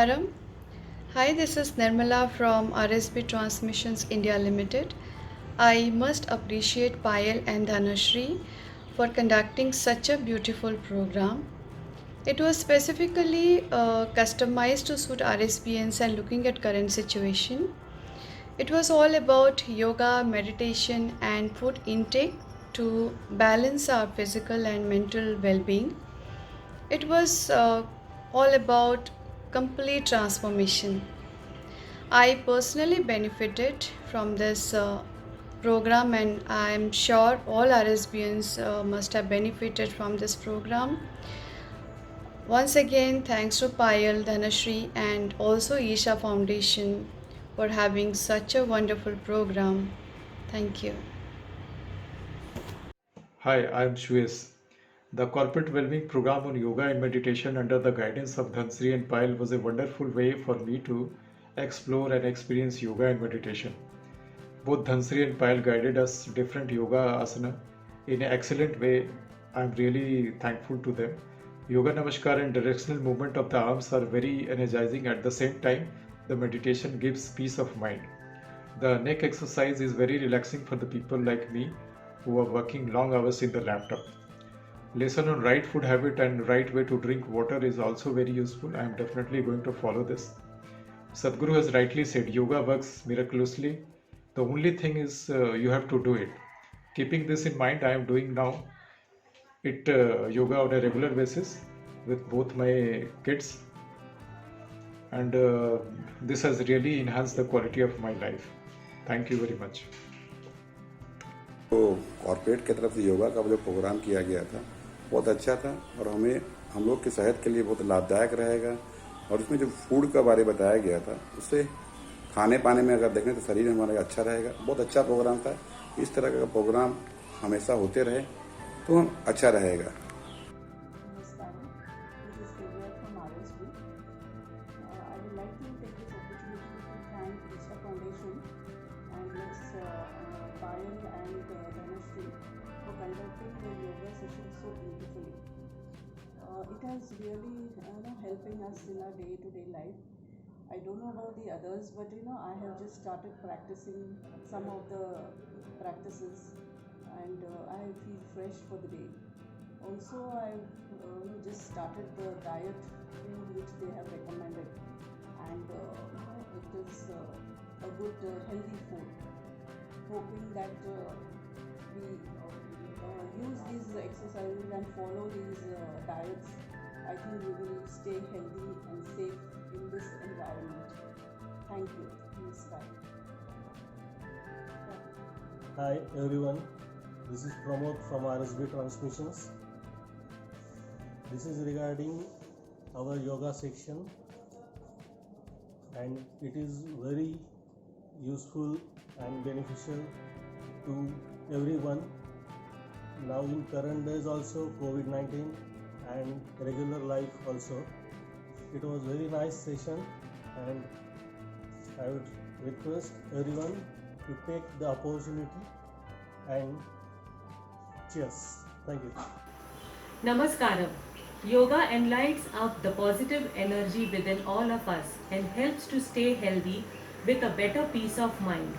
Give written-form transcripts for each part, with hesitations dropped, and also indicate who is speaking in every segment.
Speaker 1: Namaskaram. Hi, this is Nirmala from RSB Transmissions India Limited. I must appreciate Payal and Dhanashri for conducting such a beautiful program. It was specifically customized to suit RSPNs and looking at current situation. It was all about yoga, meditation, and food intake to balance our physical and mental well-being. It was all about complete transformation. I personally benefited from this program, and I am sure all RSBNs must have benefited from this program. Once again, thanks to Payal, Dhanashri, and also Isha Foundation for having such a wonderful program. Thank you.
Speaker 2: Hi, I'm Shwes. The corporate well-being program on yoga and meditation under the guidance of Dhansri and Payal was a wonderful way for me to explore and experience yoga and meditation. Both Dhansri and Payal guided us different yoga asana in an excellent way. I'm really thankful to them. Yoga Namaskar and directional movement of the arms are very energizing. At the same time, the meditation gives peace of mind. The neck exercise is very relaxing for the people like me who are working long hours in the laptop. Lesson on right food habit and right way to drink water is also very useful. I am definitely going to follow this. Sadhguru has rightly said yoga works miraculously. The only thing is you have to do it. Keeping this in mind, I am doing now it yoga on a regular basis with both my kids, and this has really enhanced the quality of my life. Thank you very much.
Speaker 3: तो corporate की तरफ से योगा का जो programme किया गया था बहुत अच्छा था और हम लोग की सेहत के लिए बहुत लाभदायक रहेगा। और उसमें जो फूड का बारे बताया गया था उससे खाने पाने में अगर देखें तो शरीर हमारा अच्छा रहेगा। बहुत अच्छा प्रोग्राम था। इस तरह का प्रोग्राम हमेशा होते रहे तो हम अच्छा रहेगा।
Speaker 4: Namaskaram. This is Divya from RSB. I would like to take this opportunity to thank Isha Foundation and Ms. Payal and Dhanashri for conducting the yoga session so beautifully. It has really helping us in our day-to-day life. I don't know about the others, but I have just started practicing some of the practices, and I feel fresh for the day. Also, I've just started the diet which they have recommended, and it is a good healthy food. Hoping that we use these exercises and follow these diets, I think we will stay healthy and safe in this environment. Thank you. Namaskar.
Speaker 5: Hi everyone, this is Pramod from RSB Transmissions. This is regarding our yoga section, and it is very useful and beneficial to everyone. Now in current days also COVID-19 and regular life also. It was very nice session, and I would request everyone to take the opportunity and cheers. Thank you.
Speaker 6: Namaskaram. Yoga enlightens up the positive energy within all of us and helps to stay healthy with a better peace of mind.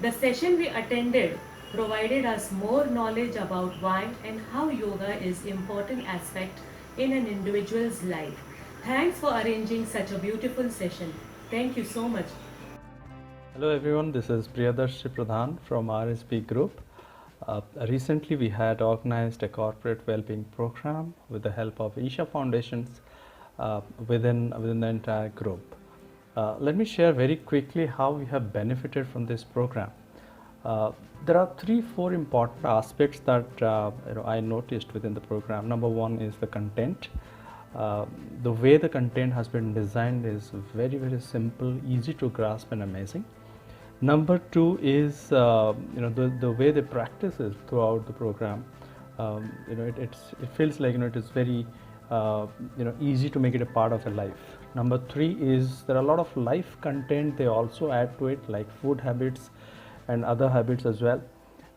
Speaker 6: The session we attended provided us more knowledge about why and how yoga is an important aspect in an individual's life. Thanks for arranging such a beautiful session. Thank you so much.
Speaker 7: Hello everyone, this is Priyadarshi Pradhan from RSP Group. Recently we had organized a corporate well-being program with the help of Isha Foundations within the entire group. Let me share very quickly how we have benefited from this program. There are 3-4 important aspects that I noticed within the program. Number one is the content. The way the content has been designed is very, very simple, easy to grasp and amazing. Number two is the way they practice it throughout the program. It feels like it is very easy to make it a part of a life. Number three is there are a lot of life content they also add to it, like food habits and other habits as well.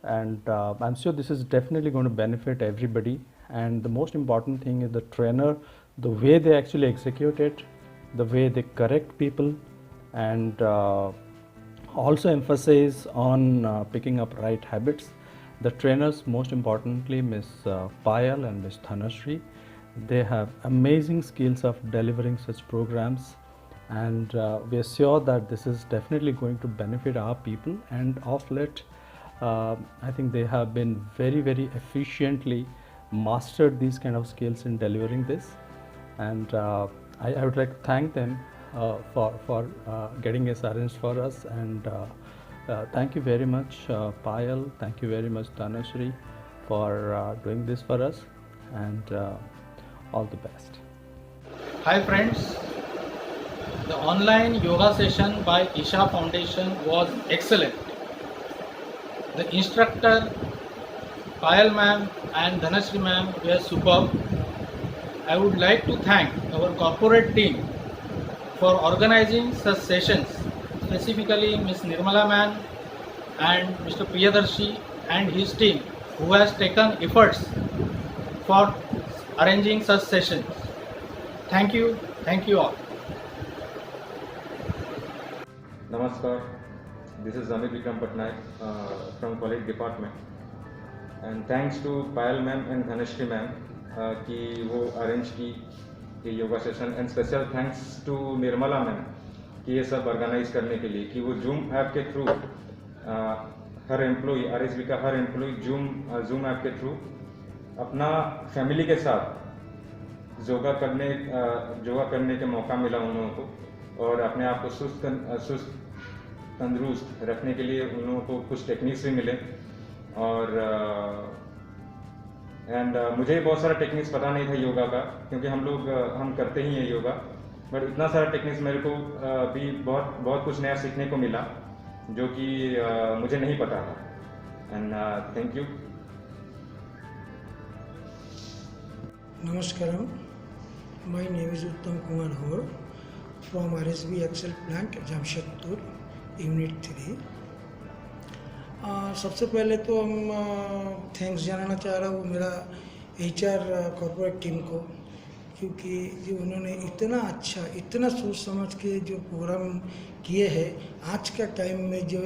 Speaker 7: And I'm sure this is definitely going to benefit everybody. And the most important thing is the trainer, the way they actually execute it, the way they correct people, and also emphasize on picking up right habits. The trainers, most importantly, Miss Payal and Miss Dhanashree, they have amazing skills of delivering such programs, and we are sure that this is definitely going to benefit our people. And of late, I think they have been very efficiently mastered these kind of skills in delivering this, and I would like to thank them for getting this arranged for us, and thank you very much, Payal. Thank you very much, Dhanashree, for doing this for us, and all the best.
Speaker 8: Hi friends, the online yoga session by Isha Foundation was excellent. The instructor Payal ma'am and Dhanashree ma'am were superb. I would like to thank our corporate team for organizing such sessions, specifically Ms. Nirmala ma'am and Mr. Priyadarshi and his team, who has taken efforts for arranging such sessions. Thank you all.
Speaker 9: Namaskar, this is Amit Vikram Patnaik from College Department, and thanks to Payal ma'am and Dhanashree ma'am कि वो arrange की ये yoga session, and special thanks to Nirmala ma'am कि ये सब organise करने के लिए, कि वो जूम ऐप के थ्रू हर एम्प्लॉय, आरएसबी का हर एम्प्लॉय जूम ऐप के थ्रू अपना फैमिली के साथ योगा करने के मौका मिला उन लोगों को, और अपने आप को सुस्त तंदुरुस्त रखने के लिए उन लोगों को कुछ टेक्निक्स भी मिले। और मुझे बहुत सारा टेक्निक्स पता नहीं था योगा का, क्योंकि हम करते ही हैं योगा, बट इतना सारा टेक्निक्स मेरे को भी बहुत कुछ नया सीखने को मिला जो कि मुझे नहीं पता था। And thank you.
Speaker 10: Namaskaram, my name is Uttam Kumar Hor from RSB Excel Plant, Jamshedpur, Unit 3. सबसे पहले तो हम थैंक्स जनाना चाह रहा हूँ मेरा HR कॉर्पोरेट टीम को, क्योंकि जो उन्होंने इतना सोच समझ के जो प्रोग्राम किए हैं आज का टाइम में, जो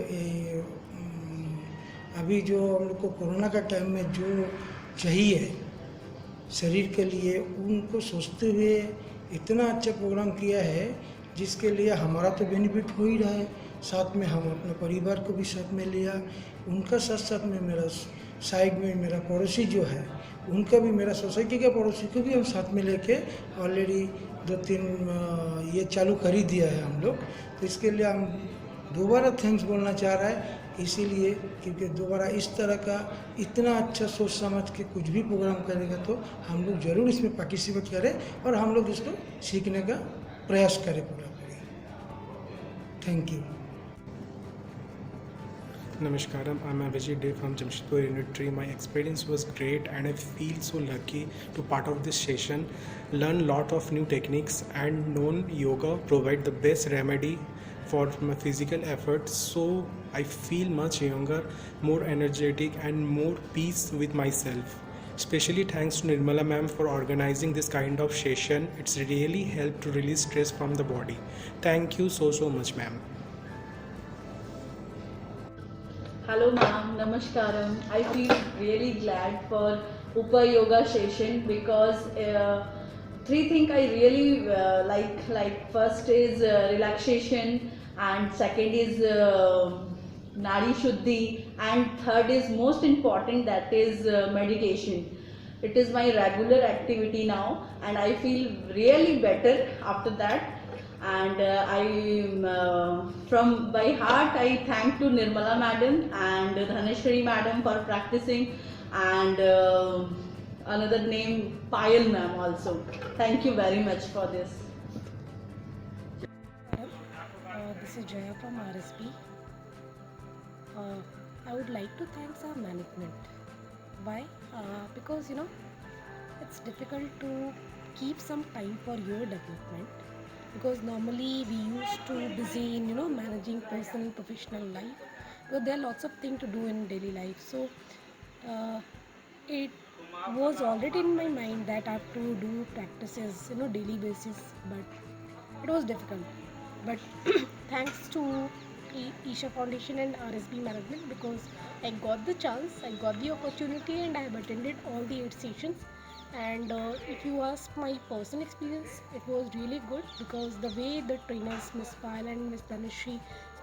Speaker 10: अभी जो हम लोग को कोरोना का टाइम में जो चाहिए शरीर के लिए, उनको सोचते हुए इतना अच्छा प्रोग्राम किया है जिसके लिए हमारा तो बेनिफिट हो ही रहा है, साथ में हम अपने परिवार को भी साथ में लिया। उनका साथ में मेरा साइड में मेरा पड़ोसी जो है उनका भी, मेरा सोसाइटी के पड़ोसी को भी हम साथ में लेके ऑलरेडी 2-3 ये चालू कर ही दिया है हम लोग। तो इसके लिए हम दोबारा थैंक्स बोलना चाह रहा है, इसीलिए क्योंकि दोबारा इस तरह का इतना अच्छा सोच समझ के कुछ भी प्रोग्राम करेगा तो हम लोग ज़रूर इसमें पार्टिसिपेट करें और हम लोग इसको सीखने का प्रयास करें पूरा। Thank you.
Speaker 11: Namaskaram, I'm Avijay Day from Jamshedpur Unit 3. My experience was great and I feel so lucky to part of this session, learn lot of new techniques, and known yoga provide the best remedy for my physical efforts. So I feel much younger, more energetic and more peace with myself. Especially thanks to Nirmala ma'am for organizing this kind of session. It's really helped to release stress from the body. Thank you so much ma'am.
Speaker 12: Hello ma'am, Namaskaram. I feel really glad for Upper Yoga session because 3 things I really like. First is relaxation, and second is Nadi Shuddhi, and third is most important, that is meditation. It is my regular activity now and I feel really better after that. And from by heart I thank to Nirmala madam and Dhanashree madam for practicing, and another name Payal ma'am also. Thank you very much for this.
Speaker 13: This is Jaya from RSP. I would like to thank our management. Why? Because it's difficult to keep some time for your development, because normally we used to busy in managing personal professional life, because there are lots of things to do in daily life. So it was already in my mind that I have to do practices daily basis, but it was difficult. But thanks to Isha Foundation and RSB management, because I got the chance, I got the opportunity, and I have attended all the 8 sessions. And if you ask my personal experience, it was really good because the way the trainers, Miss Pyle and Miss Dhanashri,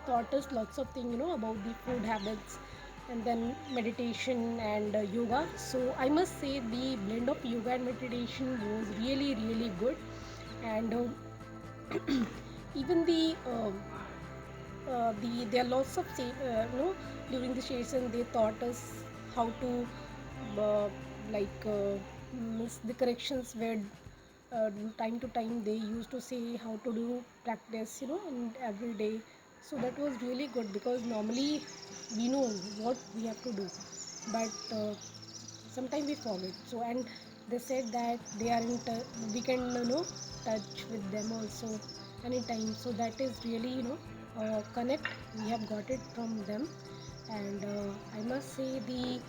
Speaker 13: taught us lots of things, about the food habits and then meditation and yoga. So I must say the blend of yoga and meditation was really, really good. And even there are lots of during the session they taught us how to uh, like miss the corrections where time to time they used to say how to do practice in every day. So that was really good because normally we know what we have to do, but sometimes we forget. So and they said that they are we can touch with them also anytime. So that is really connect we have got it from them. And I must say the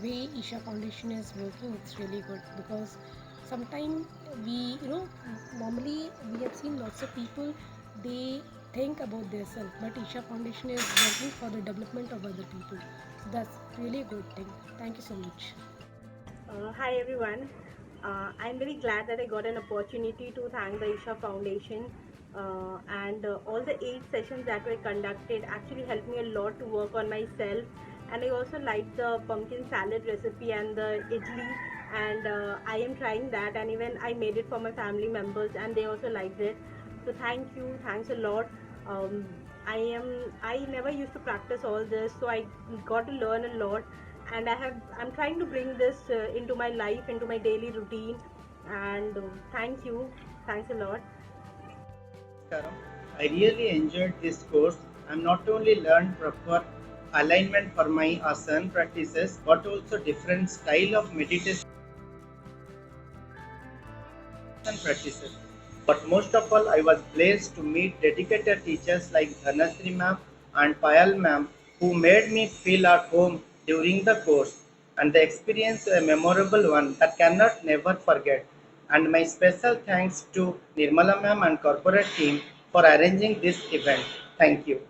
Speaker 13: way Isha Foundation is working, it's really good because sometimes we normally we have seen lots of people, they think about themselves, but Isha Foundation is working for the development of other people. So that's really a good thing. Thank you so much.
Speaker 14: Hi everyone. I'm very glad that I got an opportunity to thank the Isha Foundation, and all the 8 sessions that were conducted actually helped me a lot to work on myself. And I also liked the pumpkin salad recipe and the idli, and I am trying that, and even I made it for my family members and they also liked it. So thanks a lot. Um, I never used to practice all this, so I got to learn a lot, and I'm trying to bring this into my life, into my daily routine. And thanks a lot.
Speaker 15: I really enjoyed this course. I'm not only learned proper alignment for my asana practices, but also different style of meditation practices. But most of all, I was blessed to meet dedicated teachers like Dhanasri ma'am and Payal ma'am, who made me feel at home during the course. And the experience a memorable one that cannot never forget. And my special thanks to Nirmala ma'am and corporate team for arranging this event. Thank you.